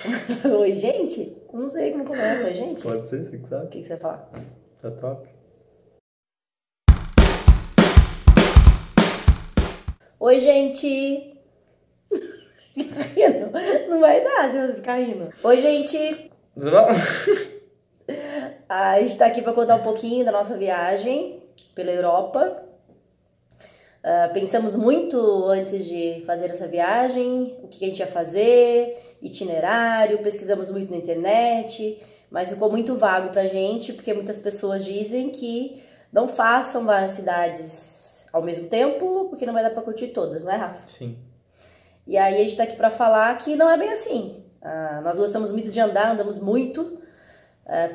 Oi, gente? Não sei como começa, oi, gente? Pode ser, você que sabe. O que você vai falar? Tá top. Oi, gente! Fica rindo. Não vai dar se você ficar rindo. Oi, gente! Tudo bom? A gente tá aqui pra contar um pouquinho da nossa viagem pela Europa. Pensamos muito antes de fazer essa viagem, o que a gente ia fazer, itinerário, pesquisamos muito na internet, mas ficou muito vago pra gente, porque muitas pessoas dizem que não façam várias cidades ao mesmo tempo, porque não vai dar pra curtir todas, não é, Rafa? Sim. E aí a gente tá aqui pra falar que não é bem assim. Nós gostamos muito de andar, andamos muito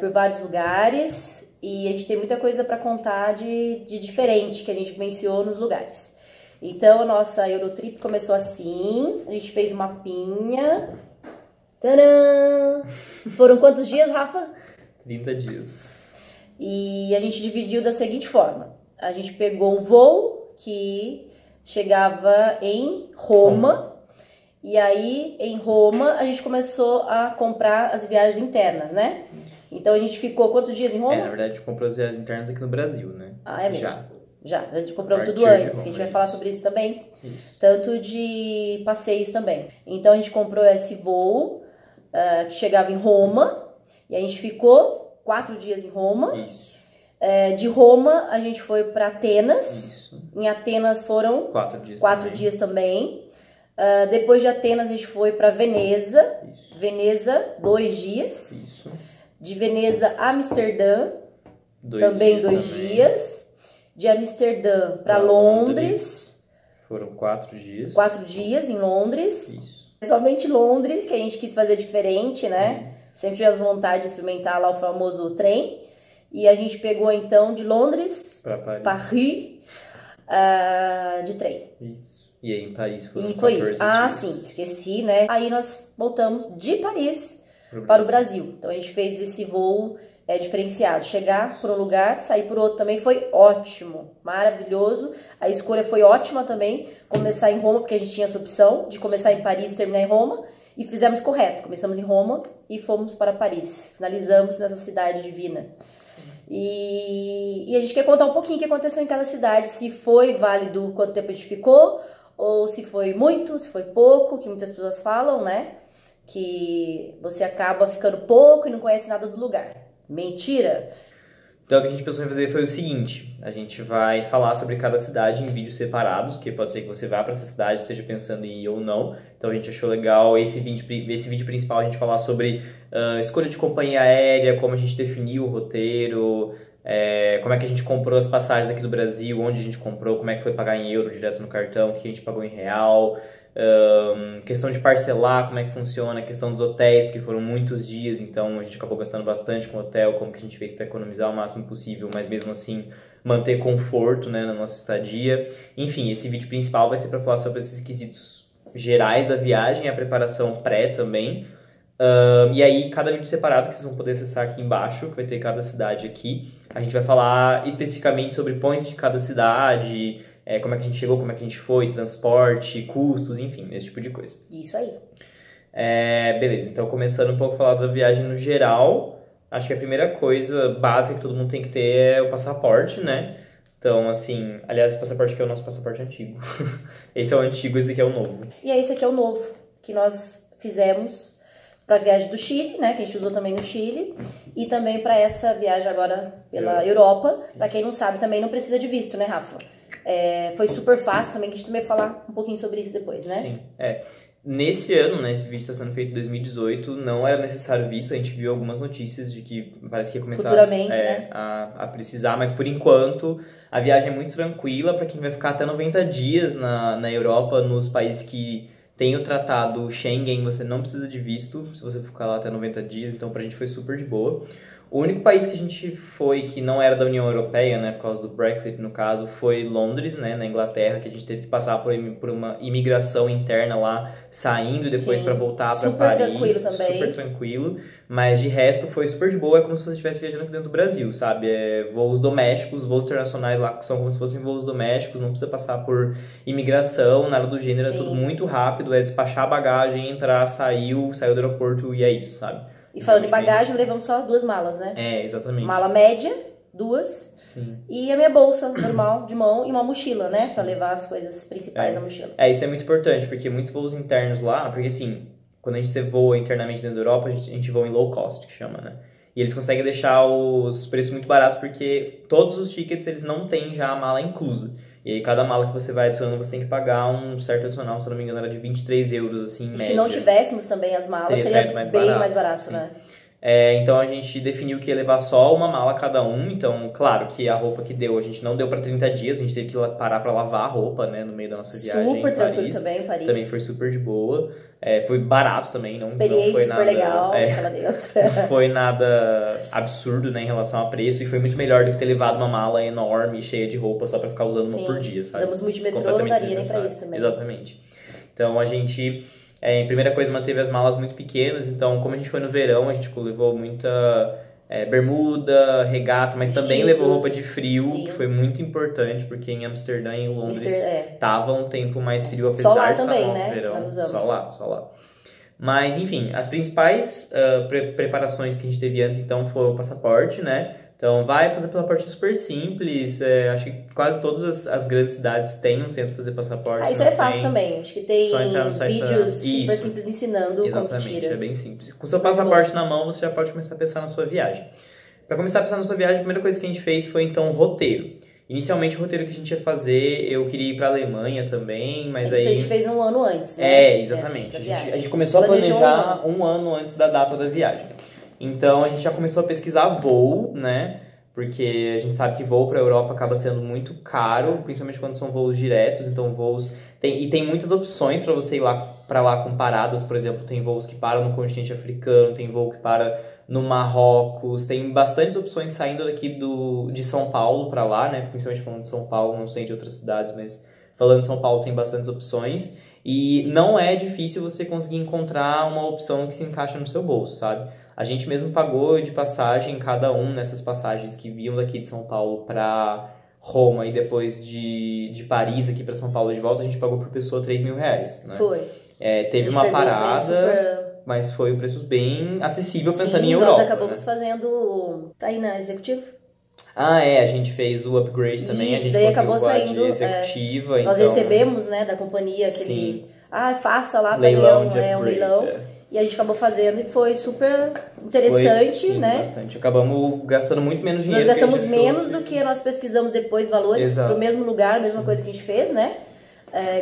por vários lugares e a gente tem muita coisa pra contar de diferente que a gente vivenciou nos lugares. Então a nossa Eurotrip começou assim, a gente fez um mapinha. Tadã! Foram quantos dias, Rafa? 30 dias. E a gente dividiu da seguinte forma. A gente pegou um voo que chegava em Roma. E aí, em Roma, a gente começou a comprar as viagens internas, né? Então a gente ficou quantos dias em Roma? Na verdade, a gente comprou as viagens internas aqui no Brasil, né? Ah, é mesmo? Já. A gente comprou Partiu tudo de antes, Roma, que a gente vai isso. falar sobre isso também. Isso. Tanto de passeios também. Então a gente comprou esse voo que chegava em Roma. E a gente ficou 4 dias em Roma. Isso. De Roma a gente foi para Atenas. Isso. Em Atenas foram 4 dias. 4 também. dias também. Depois de Atenas a gente foi para Veneza. Isso. Veneza, 2 dias. Isso. De Veneza a Amsterdã, 2 também dias 2 também. dias. De Amsterdã para Pra Londres, Foram 4 dias. 4 dias em Londres. Isso. Somente Londres, que a gente quis fazer diferente, né? Sempre tivemos vontade de experimentar lá o famoso trem. E a gente pegou então de Londres, Pra Paris. Paris, de trem. Isso. E aí em Paris foram E foi 14 isso. Ah, dias. sim, esqueci, né? Aí nós voltamos de Paris Pro para o Brasil. Então a gente fez esse voo diferenciado. Chegar por um lugar, sair por outro também foi ótimo, maravilhoso. A escolha foi ótima também. Começar em Roma, porque a gente tinha essa opção de começar em Paris e terminar em Roma. E fizemos correto. Começamos em Roma e fomos para Paris. Finalizamos nessa cidade divina. E a gente quer contar um pouquinho o que aconteceu em cada cidade, se foi válido, quanto tempo a gente ficou, ou se foi muito, se foi pouco, que muitas pessoas falam, né? Que você acaba ficando pouco e não conhece nada do lugar. Mentira! Então o que a gente pensou em fazer foi o seguinte, a gente vai falar sobre cada cidade em vídeos separados, porque pode ser que você vá para essa cidade, esteja pensando em ir ou não. Então a gente achou legal esse vídeo principal a gente falar sobre escolha de companhia aérea, como a gente definiu o roteiro, como é que a gente comprou as passagens aqui do Brasil, onde a gente comprou, como é que foi pagar em euro direto no cartão, o que a gente pagou em real, questão de parcelar, como é que funciona, questão dos hotéis, porque foram muitos dias, então a gente acabou gastando bastante com o hotel, como que a gente fez para economizar o máximo possível, mas mesmo assim manter conforto, né, na nossa estadia. Enfim, esse vídeo principal vai ser para falar sobre esses quesitos gerais da viagem, a preparação pré também. E aí, cada vídeo separado que vocês vão poder acessar aqui embaixo, que vai ter cada cidade aqui, a gente vai falar especificamente sobre pontos de cada cidade, como é que a gente chegou, como é que a gente foi, transporte, custos, enfim, esse tipo de coisa. Isso aí. Beleza, então começando um pouco a falar da viagem no geral, acho que a primeira coisa básica que todo mundo tem que ter é o passaporte, né? Então, assim, aliás, esse passaporte aqui é o nosso passaporte antigo. Esse é o antigo, esse aqui é o novo. E aí, esse aqui é o novo que nós fizemos para a viagem do Chile, né? Que a gente usou também no Chile. E também para essa viagem agora pela Europa. Para quem não sabe, também não precisa de visto, né, Rafa? Foi super fácil também, que a gente também vai falar um pouquinho sobre isso depois, né? Sim, Nesse ano, né, esse vídeo está sendo feito em 2018, não era necessário visto, a gente viu algumas notícias de que parece que ia começar futuramente, né? a precisar, mas por enquanto a viagem é muito tranquila para quem vai ficar até 90 dias na Europa, nos países que tem o tratado Schengen, você não precisa de visto se você ficar lá até 90 dias, então pra gente foi super de boa. O único país que a gente foi que não era da União Europeia, né, por causa do Brexit, no caso, foi Londres, né, na Inglaterra, que a gente teve que passar por uma imigração interna lá, saindo e depois para voltar para Paris. Super tranquilo também. Super tranquilo, mas de resto foi super de boa, é como se você estivesse viajando aqui dentro do Brasil, sabe? Voos domésticos, voos internacionais lá são como se fossem voos domésticos, não precisa passar por imigração, nada do gênero, é tudo muito rápido, é despachar a bagagem, entrar, saiu do aeroporto e é isso, sabe? E falando em bagagem, levamos só 2 malas, né? Exatamente. Mala média, 2. Sim. E a minha bolsa normal, de mão, e uma mochila, né? Pra levar as coisas principais da mochila. Isso é muito importante, porque muitos voos internos lá, porque assim, quando a gente voa internamente dentro da Europa, a gente voa em low cost, que chama, né? E eles conseguem deixar os preços muito baratos, porque todos os tickets, eles não têm já a mala inclusa. E aí, cada mala que você vai adicionando, você tem que pagar um certo adicional, se eu não me engano, era de 23 euros, assim, em média. Se não tivéssemos também as malas, seria bem mais barato, né? Então, a gente definiu que ia levar só uma mala cada um. Então, claro que a roupa que deu, a gente não deu para 30 dias, a gente teve que parar para lavar a roupa, né, no meio da nossa viagem super tranquilo também em Paris. Também foi super de boa. Foi barato também, não experiência foi super nada, legal, ficar lá dentro. Não foi nada absurdo, né, em relação a preço, e foi muito melhor do que ter levado uma mala enorme, cheia de roupa, só para ficar usando uma por dia, sabe? Damos multimetrô, não daria nem pra isso também. Exatamente. Então, a gente... em primeira coisa, manteve as malas muito pequenas, então, como a gente foi no verão, a gente levou muita bermuda, regata, mas também levou roupa de frio, que foi muito importante, porque em Amsterdã e em Londres tava um tempo mais frio, apesar de estar no verão. Nós usamos. Só lá. Mas, enfim, as principais preparações que a gente teve antes, então, foi o passaporte, né? Então, vai fazer passaporte super simples. Acho que quase todas as grandes cidades têm um centro para fazer passaporte. Isso é fácil também. Acho que tem vídeos super simples ensinando como que tira. É bem simples. Com o seu passaporte na mão, você já pode começar a pensar na sua viagem. Para começar a pensar na sua viagem, a primeira coisa que a gente fez foi, então, o roteiro. Inicialmente, o roteiro que a gente ia fazer, eu queria ir para a Alemanha também, mas aí... Isso a gente fez um ano antes, né? Exatamente. A gente começou a planejar um ano antes da data da viagem. Então, a gente já começou a pesquisar voo, né? Porque a gente sabe que voo para a Europa acaba sendo muito caro, principalmente quando são voos diretos. Então, tem muitas opções para você ir para lá com paradas. Por exemplo, tem voos que param no continente africano, tem voo que para no Marrocos. Tem bastantes opções saindo daqui de São Paulo para lá, né? Principalmente falando de São Paulo, não sei de outras cidades, mas falando de São Paulo tem bastantes opções. E não é difícil você conseguir encontrar uma opção que se encaixa no seu bolso, sabe? A gente mesmo pagou de passagem cada um nessas passagens que vinham daqui de São Paulo para Roma e depois de Paris aqui para São Paulo de volta, a gente pagou por pessoa R$3.000, né? Foi. Teve uma parada, mas foi um preço bem acessível pensando em Europa. Nós acabamos fazendo... Tá aí na executiva? A gente fez o upgrade também. Isso, a gente daí acabou saindo executiva. Nós então... recebemos, né, da companhia aquele... faça lá para leilão, um leilão. E a gente acabou fazendo e foi super interessante, né? Bastante. Acabamos gastando muito menos dinheiro. Nós gastamos menos do que nós pesquisamos depois valores pro mesmo lugar, a mesma coisa que a gente fez, né?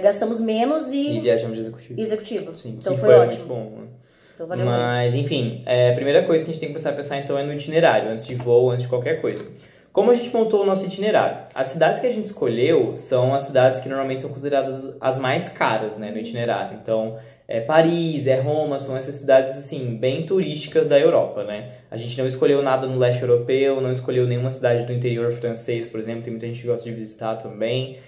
Gastamos menos e viajamos de executivo. Sim, então foi ótimo. Muito bom, né? Então valeu Mas, muito. Enfim, a primeira coisa que a gente tem que começar a pensar então é no itinerário, antes de voo, antes de qualquer coisa. Como a gente montou o nosso itinerário? As cidades que a gente escolheu são as cidades que normalmente são consideradas as mais caras, né, no itinerário. Então, Paris, Roma, são essas cidades, assim, bem turísticas da Europa, né? A gente não escolheu nada no leste europeu, não escolheu nenhuma cidade do interior francês, por exemplo, tem muita gente que gosta de visitar também.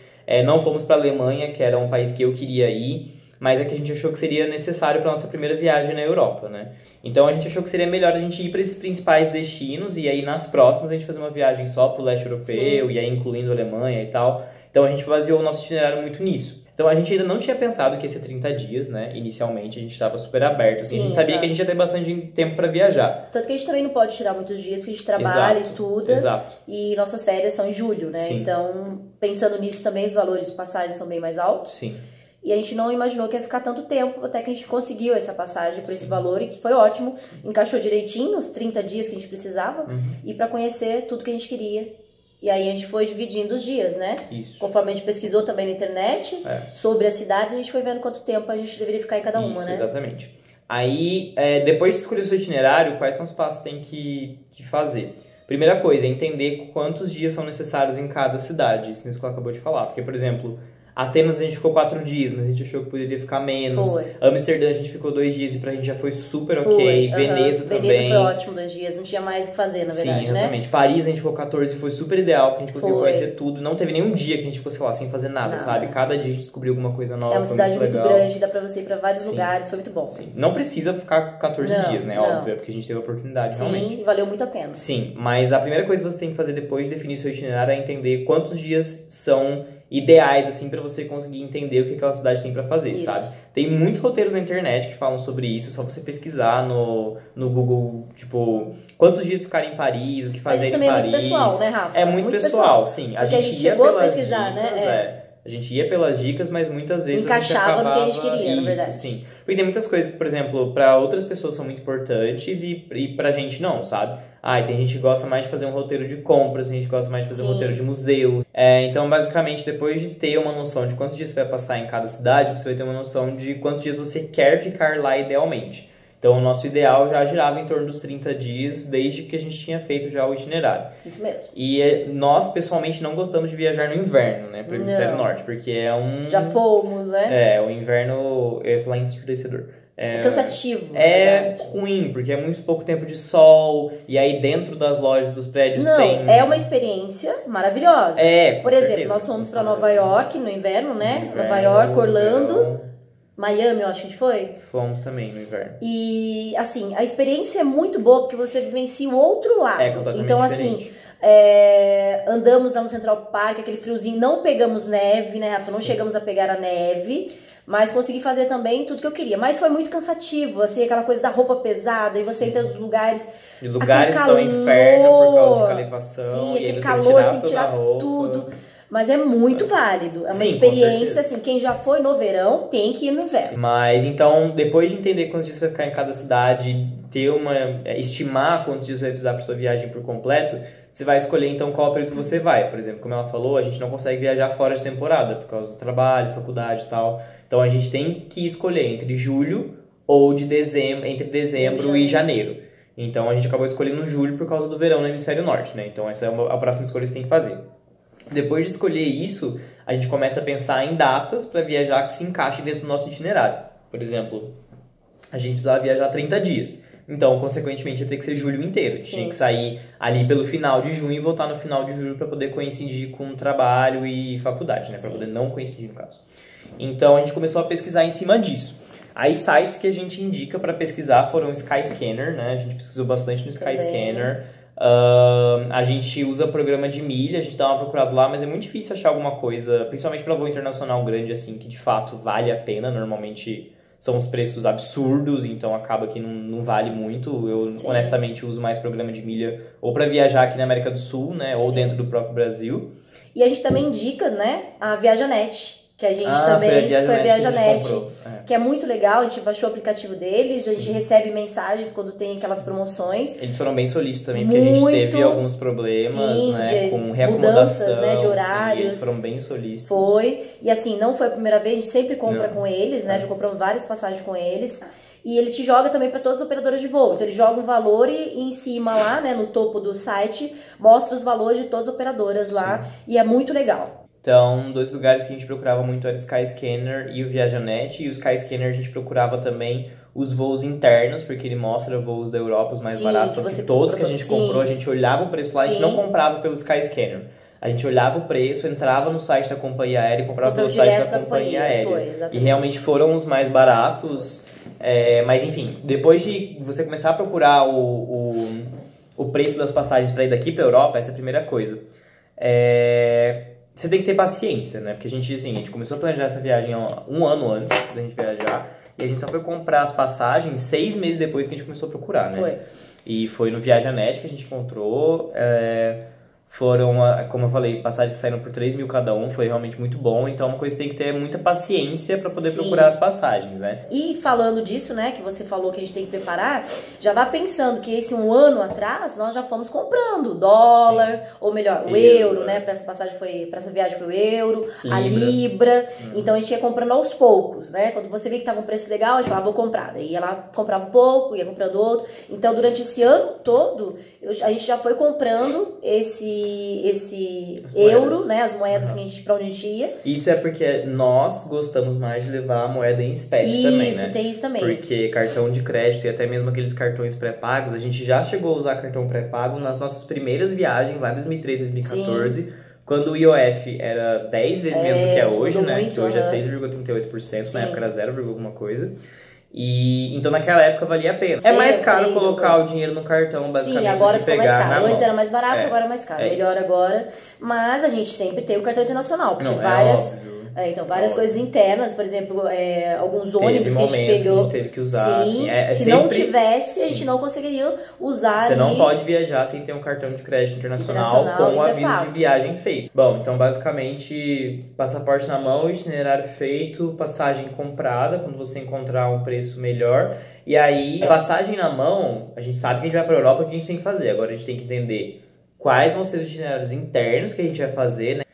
Não fomos para a Alemanha, que era um país que eu queria ir, mas é que a gente achou que seria necessário para nossa primeira viagem na Europa, né? Então a gente achou que seria melhor a gente ir para esses principais destinos e aí nas próximas a gente fazer uma viagem só para o leste europeu e aí incluindo a Alemanha e tal. Então a gente baseou o nosso itinerário muito nisso. Então a gente ainda não tinha pensado que ia ser 30 dias, né? Inicialmente a gente estava super aberto, assim, a gente sabia que a gente ia ter bastante tempo para viajar. Tanto que a gente também não pode tirar muitos dias, porque a gente trabalha, estuda e nossas férias são em julho, né? Sim. Então, pensando nisso também, os valores de passagem são bem mais altos. Sim. E a gente não imaginou que ia ficar tanto tempo, até que a gente conseguiu essa passagem por esse valor, e que foi ótimo, encaixou direitinho os 30 dias que a gente precisava, e para conhecer tudo que a gente queria. E aí a gente foi dividindo os dias, né? Isso. Conforme a gente pesquisou também na internet sobre as cidades, a gente foi vendo quanto tempo a gente deveria ficar em cada uma, né? Exatamente. Aí, depois de escolher o seu itinerário, quais são os passos que tem que fazer? Primeira coisa é entender quantos dias são necessários em cada cidade, isso mesmo que ela acabou de falar. Porque, por exemplo, Atenas a gente ficou 4 dias, mas a gente achou que poderia ficar menos. Foi. Amsterdã a gente ficou 2 dias e pra gente já foi super ok. Foi, Veneza também. Veneza foi ótimo 2 dias, não tinha mais o que fazer, na verdade, Sim, exatamente. Paris a gente ficou 14 e foi super ideal, porque a gente conseguiu Foi. conhecer tudo. Não teve nenhum dia que a gente ficou, sei lá, sem fazer nada, sabe? Cada dia a gente descobriu alguma coisa nova. É uma foi cidade muito legal. grande, dá pra você ir pra vários Sim. lugares, foi muito bom. Sim. Não precisa ficar 14 dias, né? Óbvio, é porque a gente teve a oportunidade, realmente. Sim, valeu muito a pena. Sim, mas a primeira coisa que você tem que fazer depois de definir seu itinerário é entender quantos dias são ideais, assim, pra você conseguir entender o que aquela cidade tem pra fazer, Isso. sabe? Tem muitos roteiros na internet que falam sobre isso, é só você pesquisar no Google, tipo, quantos dias ficar em Paris, o que fazer em Paris. Mas isso também é muito pessoal, né, Rafa? É muito pessoal, sim. Porque a gente chegou a pesquisar, dicas, né? A gente ia pelas dicas, mas muitas vezes encaixava a gente no que a gente acabava... queria, na isso, verdade. sim. Porque tem muitas coisas que, por exemplo, pra outras pessoas são muito importantes e pra gente não, sabe? Ah, e tem gente que gosta mais de fazer um roteiro de compras, tem gente que gosta mais de fazer um Sim. roteiro de museu. Então, basicamente, depois de ter uma noção de quantos dias você vai passar em cada cidade, você vai ter uma noção de quantos dias você quer ficar lá idealmente. Então, o nosso ideal já girava em torno dos 30 dias, desde que a gente tinha feito já o itinerário. Isso mesmo. E nós, pessoalmente, não gostamos de viajar no inverno, né? Para o hemisfério Não. norte, porque é um... Já fomos, né? o inverno, eu ia falar ensurdecedor. É cansativo. na É verdade. ruim, porque é muito pouco tempo de sol, e aí dentro das lojas dos prédios Não, tem... é uma experiência maravilhosa. com Por exemplo, certeza. nós fomos pra Nova York no inverno, né? No inverno, Nova York, Orlando, verão. Miami, eu acho que a gente foi. Fomos também no inverno. E, assim, a experiência é muito boa porque você vivencia o outro lado. É completamente Então, diferente. assim, andamos lá no Central Park, aquele friozinho, não pegamos neve, né, Rafa? Não Sim. chegamos a pegar a neve, mas consegui fazer também tudo que eu queria. Mas foi muito cansativo, assim, aquela coisa da roupa pesada, e você entra nos lugares... E lugares aquele são calor, inferno por causa de calefação, sim, e aí aquele você calor, tirar sem toda a tirar roupa. tudo. Mas é muito válido. É uma Sim, com experiência, certeza. assim, quem já foi no verão tem que ir no inverno. Mas então, depois de entender quantos dias você vai ficar em cada cidade, estimar quantos dias você vai precisar para sua viagem por completo, você vai escolher então qual período que você vai. Por exemplo, como ela falou, a gente não consegue viajar fora de temporada por causa do trabalho, faculdade e tal. Então a gente tem que escolher entre julho ou entre dezembro e janeiro. Então a gente acabou escolhendo julho por causa do verão no hemisfério norte, né? Então essa é a próxima escolha que você tem que fazer. Depois de escolher isso, a gente começa a pensar em datas para viajar que se encaixem dentro do nosso itinerário. Por exemplo, a gente precisava viajar 30 dias. Então, consequentemente, ia ter que ser julho inteiro. A gente tinha que sair ali pelo final de junho e voltar no final de julho para poder coincidir com trabalho e faculdade, né? Para poder não coincidir, no caso. Então, a gente começou a pesquisar em cima disso. Aí, sites que a gente indica para pesquisar foram o Skyscanner, né? A gente pesquisou bastante no Skyscanner. A gente usa programa de milha, a gente dá uma procurada lá, mas é muito difícil achar alguma coisa, principalmente para voo internacional grande, assim, que de fato vale a pena. Normalmente são os preços absurdos, então acaba que não vale muito. Eu, honestamente, uso mais programa de milha ou para viajar aqui na América do Sul, né, ou dentro do próprio Brasil. E a gente também indica, né, a Viajanet, que a gente também foi a Viajanet, que é muito legal. A gente baixou o aplicativo deles, a gente recebe mensagens quando tem aquelas promoções. Eles foram bem solícitos também, porque a gente teve alguns problemas, né, com reacomodação, mudanças, né, de horários. Sim, eles foram bem solícitos. Foi, e assim, não foi a primeira vez, a gente sempre compra com eles, né, já compramos várias passagens com eles. E ele te joga também para todas as operadoras de voo. Então ele joga um valor e em cima lá, né, no topo do site, mostra os valores de todas as operadoras lá, e é muito legal. Então, 2 lugares que a gente procurava muito era o Skyscanner e o Viajanet. E o Skyscanner a gente procurava também os voos internos, porque ele mostra voos da Europa, os mais baratos. Só que todos que a gente comprou, a gente olhava o preço lá, a gente não comprava pelo Skyscanner. A gente olhava o preço, entrava no site da companhia aérea e comprava pelo site da companhia aérea. E realmente foram os mais baratos. Mas enfim, depois de você começar a procurar o preço das passagens para ir daqui para a Europa, essa é a primeira coisa. Você tem que ter paciência, né? Porque a gente começou a planejar essa viagem um ano antes da gente viajar. E a gente só foi comprar as passagens 6 meses depois que a gente começou a procurar, né? Foi. E foi no Viajanet que a gente encontrou. Foram, como eu falei, passagens que saíram por 3 mil cada um. Foi realmente muito bom. Então, é uma coisa que tem que ter muita paciência para poder procurar as passagens, né? E falando disso, né, que você falou que a gente tem que preparar, já vá pensando que esse um ano atrás nós já fomos comprando dólar, ou melhor, o euro, né? Para essa viagem foi o euro, a libra. Então a gente ia comprando aos poucos, né? Quando você via que tava um preço legal, a gente falava, vou comprar. Daí ela comprava um pouco, ia comprando outro. Então durante esse ano todo, a gente já foi comprando esse esse As euro, moedas. né? As moedas que a gente, pra onde a gente ia. Isso é porque nós gostamos mais de levar a moeda em espécie também, né? Tem isso também. Porque cartão de crédito e até mesmo aqueles cartões pré-pagos, a gente já chegou a usar cartão pré-pago nas nossas primeiras viagens, lá em 2013, 2014, Sim. quando o IOF era 10 vezes menos do que é hoje, mudou né? muito, Que hoje é aham. 6,38%, Sim. na época era 0, alguma coisa. E então naquela época valia a pena. É Sim, mais caro 3, colocar dois. o dinheiro no cartão, basicamente, Sim, agora do que ficou mais pegar na caro. mão. Antes era mais barato, É, agora é mais caro. é Melhor isso. agora. Mas a gente sempre tem o cartão internacional, porque Não, é várias. óbvio. Então, várias Óbvio. coisas internas, por exemplo, alguns Teve ônibus que a gente momentos pegou. que a gente teve que usar, Sim, assim, se sempre... não tivesse, a gente Sim. não conseguiria usar Você ali. não pode viajar sem ter um cartão de crédito internacional com Internacional, o isso é aviso fato. de viagem feito. Bom, então basicamente, passaporte na mão, itinerário feito, passagem comprada, quando você encontrar um preço melhor. E aí, passagem na mão, a gente sabe que a gente vai para a Europa, o que a gente tem que fazer? Agora a gente tem que entender quais vão ser os itinerários internos que a gente vai fazer, né?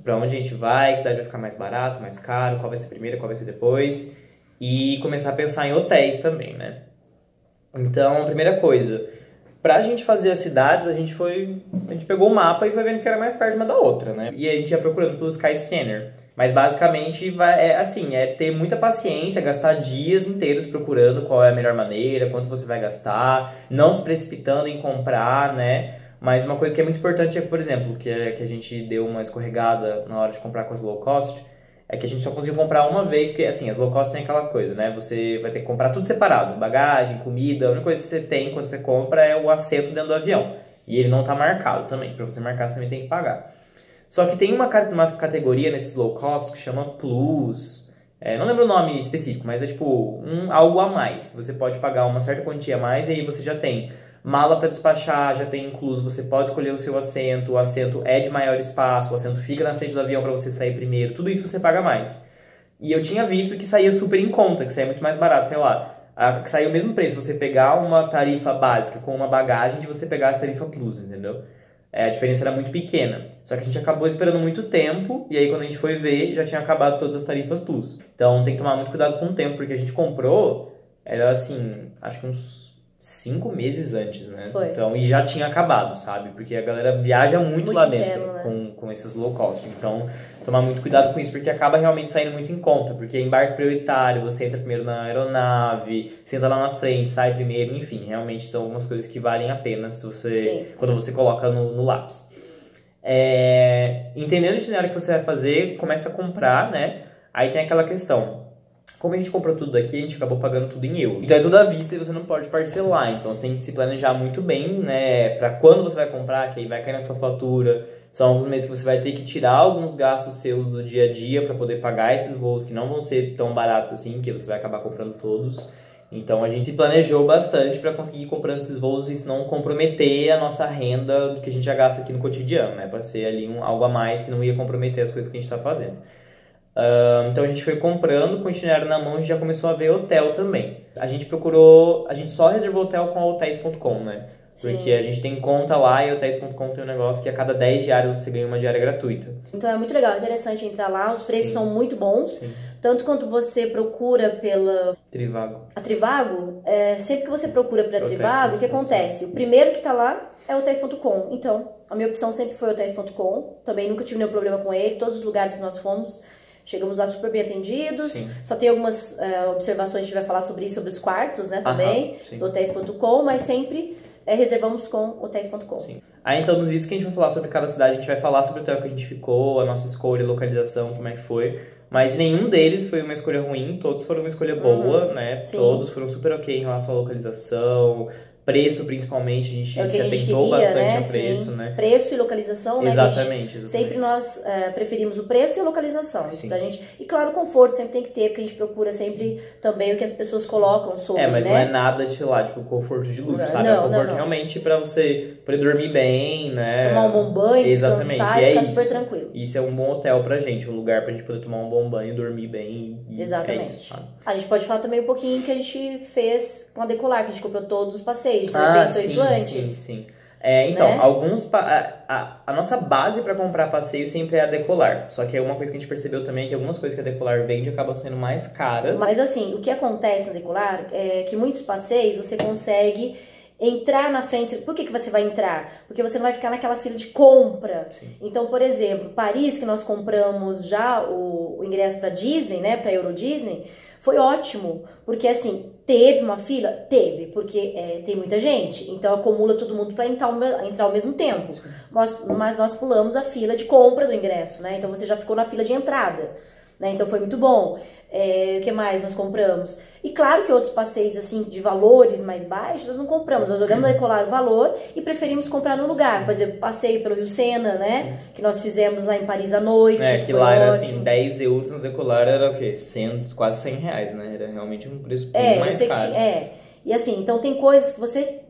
Para onde a gente vai, que cidade vai ficar mais barato, mais caro, qual vai ser primeiro, qual vai ser depois. E começar a pensar em hotéis também, né? Então, a primeira coisa, pra gente fazer as cidades, a gente pegou o mapa e foi vendo que era mais perto uma da outra, né? E a gente ia procurando pelo Skyscanner. Mas basicamente é ter muita paciência, gastar dias inteiros procurando qual é a melhor maneira, quanto você vai gastar, não se precipitando em comprar, né? Mas uma coisa que é muito importante é, por exemplo, que a gente deu uma escorregada na hora de comprar com as low cost, é que a gente só conseguiu comprar uma vez, porque assim, as low cost tem aquela coisa, né? Você vai ter que comprar tudo separado, bagagem, comida, a única coisa que você tem quando você compra é o assento dentro do avião. E ele não tá marcado também, pra você marcar você também tem que pagar. Só que tem uma categoria nesses low cost que chama Plus, não lembro o nome específico, mas é tipo algo a mais. Você pode pagar uma certa quantia a mais e aí você já tem mala para despachar, já tem incluso, você pode escolher o seu assento, o assento é de maior espaço, o assento fica na frente do avião para você sair primeiro, tudo isso você paga mais. E eu tinha visto que saía super em conta, que saía muito mais barato, sei lá, que saía o mesmo preço, você pegar uma tarifa básica com uma bagagem de você pegar a tarifa Plus, entendeu? A diferença era muito pequena, só que a gente acabou esperando muito tempo, e aí quando a gente foi ver, já tinha acabado todas as tarifas Plus. Então tem que tomar muito cuidado com o tempo, porque a gente comprou, era assim, acho que uns 5 meses antes, né? Foi. Então, e já tinha acabado, sabe? Porque a galera viaja muito lá dentro interno, né? com esses low cost. Então, tomar muito cuidado com isso, porque acaba realmente saindo muito em conta. Porque embarque prioritário, você entra primeiro na aeronave, senta lá na frente, sai primeiro, enfim. Realmente são algumas coisas que valem a pena quando você coloca no lápis. Entendendo o itinerário que você vai fazer, começa a comprar, né? Aí tem aquela questão. Como a gente comprou tudo daqui, a gente acabou pagando tudo em euro. Então é tudo à vista e você não pode parcelar. Então você tem que se planejar muito bem, né? Pra quando você vai comprar, que aí vai cair na sua fatura. São alguns meses que você vai ter que tirar alguns gastos seus do dia a dia para poder pagar esses voos que não vão ser tão baratos assim, que você vai acabar comprando todos. Então a gente se planejou bastante para conseguir ir comprando esses voos e não comprometer a nossa renda que a gente já gasta aqui no cotidiano, né? Para ser ali algo a mais que não ia comprometer as coisas que a gente está fazendo. Então a gente foi comprando, com o itinerário na mão, a gente já começou a ver hotel também. A gente só reservou hotel com a hotels.com, né? Sim. Porque a gente tem conta lá e hotels.com tem um negócio que a cada 10 diárias você ganha uma diária gratuita. Então é muito legal, é interessante entrar lá, os preços são muito bons. Sim. Tanto quanto você procura pela... Trivago. A Trivago, sempre que você procura pela Trivago, o que Hotels.com. acontece? O primeiro que tá lá é hotels.com. Então, a minha opção sempre foi hotels.com. Também nunca tive nenhum problema com ele. Todos os lugares que nós fomos, chegamos lá super bem atendidos. Sim. Só tem algumas observações, a gente vai falar sobre isso, sobre os quartos, né, também, sim. do hotels.com, mas sempre reservamos com hotels.com. Sim. Aí então, nos vídeos que a gente vai falar sobre cada cidade, a gente vai falar sobre o hotel que a gente ficou, a nossa escolha, localização, como é que foi. Mas nenhum deles foi uma escolha ruim, todos foram uma escolha boa, né? Sim. Todos foram super ok em relação à localização, preço principalmente, a gente É o que se a gente atentou queria, bastante né? a preço, Sim. né? Preço e localização, né? Exatamente. Sempre nós preferimos o preço e a localização. Isso Sim. pra gente. E claro, o conforto sempre tem que ter, porque a gente procura sempre também o que as pessoas colocam sobre, mas né? não é nada de, sei lá, tipo, conforto de luxo, sabe? Não, é um conforto não. realmente pra você poder dormir bem, né? Tomar um bom banho, Exatamente. descansar e ficar super tranquilo. Isso é um bom hotel pra gente, um lugar pra gente poder tomar um bom banho, dormir bem. Exatamente. É isso, sabe? A gente pode falar também um pouquinho que a gente fez com a Decolar, que a gente comprou todos os passeios. Você pensou isso antes? Sim. Então, Né? a nossa base para comprar passeio sempre é a Decolar. Só que uma coisa que a gente percebeu também é que algumas coisas que a Decolar vende acabam sendo mais caras. Mas assim, o que acontece na Decolar é que muitos passeios você consegue entrar na frente. Por que você vai entrar? Porque você não vai ficar naquela fila de compra. Sim. Então, por exemplo, Paris, que nós compramos já o ingresso para Disney, né, para Euro Disney, foi ótimo, porque assim, teve uma fila? Teve, porque tem muita gente, então acumula todo mundo para entrar ao mesmo tempo. Mas nós pulamos a fila de compra do ingresso, né? Então você já ficou na fila de entrada, né? Então foi muito bom. O que mais nós compramos? E claro que outros passeios assim de valores mais baixos nós não compramos, nós olhamos decolar o valor e preferimos comprar no lugar. Por exemplo, passeio pelo Rio Sena, né? Que nós fizemos lá em Paris à noite. Que lá era assim, 10 euros no decolar era o quê? Quase 100 reais, né? Era realmente um preço bem mais caro. E assim, então tem coisas que você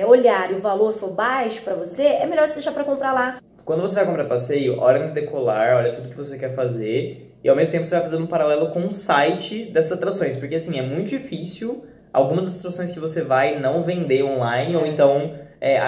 olhar e o valor for baixo pra você, é melhor você deixar pra comprar lá. Quando você vai comprar passeio, olha no decolar, olha tudo que você quer fazer e ao mesmo tempo você vai fazendo um paralelo com o site dessas atrações, porque assim, é muito difícil algumas das atrações que você vai não vender online ou então,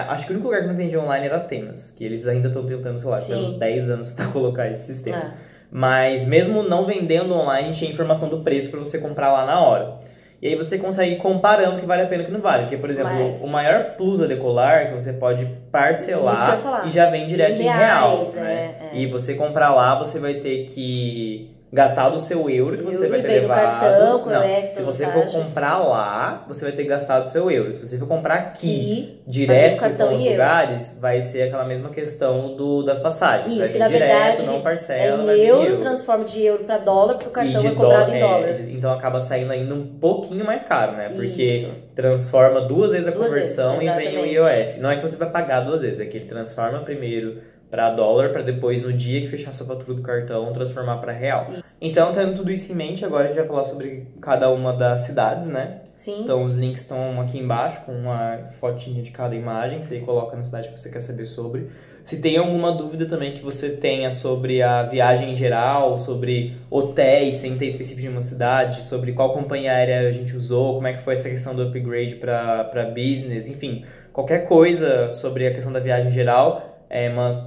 acho que o único lugar que não vendia online era Atenas, que eles ainda estão tentando, sei lá, pelos 10 anos tentar colocar esse sistema. Mas mesmo não vendendo online, tinha informação do preço para você comprar lá na hora. E aí você consegue ir comparando o que vale a pena e o que não vale. Porque, por exemplo, o maior plus a decolar que você pode parcelar e já vem direto em real, né? E você comprar lá, você vai ter que gastar do seu euro que você vai ter levado. Cartão, se você for comprar lá, você vai ter gastado o seu euro. Se você for comprar aqui direto com os lugares, vai ser aquela mesma questão das passagens. Isso, vai que na direto, verdade não parcela, em euro, transforma de euro para dólar, porque o cartão é cobrado em dólar. Então acaba saindo ainda um pouquinho mais caro, né? Porque transforma 2 vezes a conversão e vem o IOF. Não é que você vai pagar 2 vezes, é que ele transforma primeiro para dólar, para depois, no dia que fechar sua fatura do cartão, transformar para real. Então, tendo tudo isso em mente, agora a gente vai falar sobre cada uma das cidades, né? Sim. Então, os links estão aqui embaixo, com uma fotinha de cada imagem, você coloca na cidade que você quer saber sobre. Se tem alguma dúvida também que você tenha sobre a viagem em geral, sobre hotéis, sem ter específico de uma cidade, sobre qual companhia aérea a gente usou, como é que foi essa questão do upgrade para business, enfim, qualquer coisa sobre a questão da viagem em geral,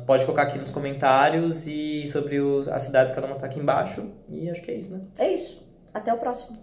pode colocar aqui nos comentários e sobre as cidades, cada uma tá aqui embaixo. E acho que é isso, né? É isso. Até o próximo.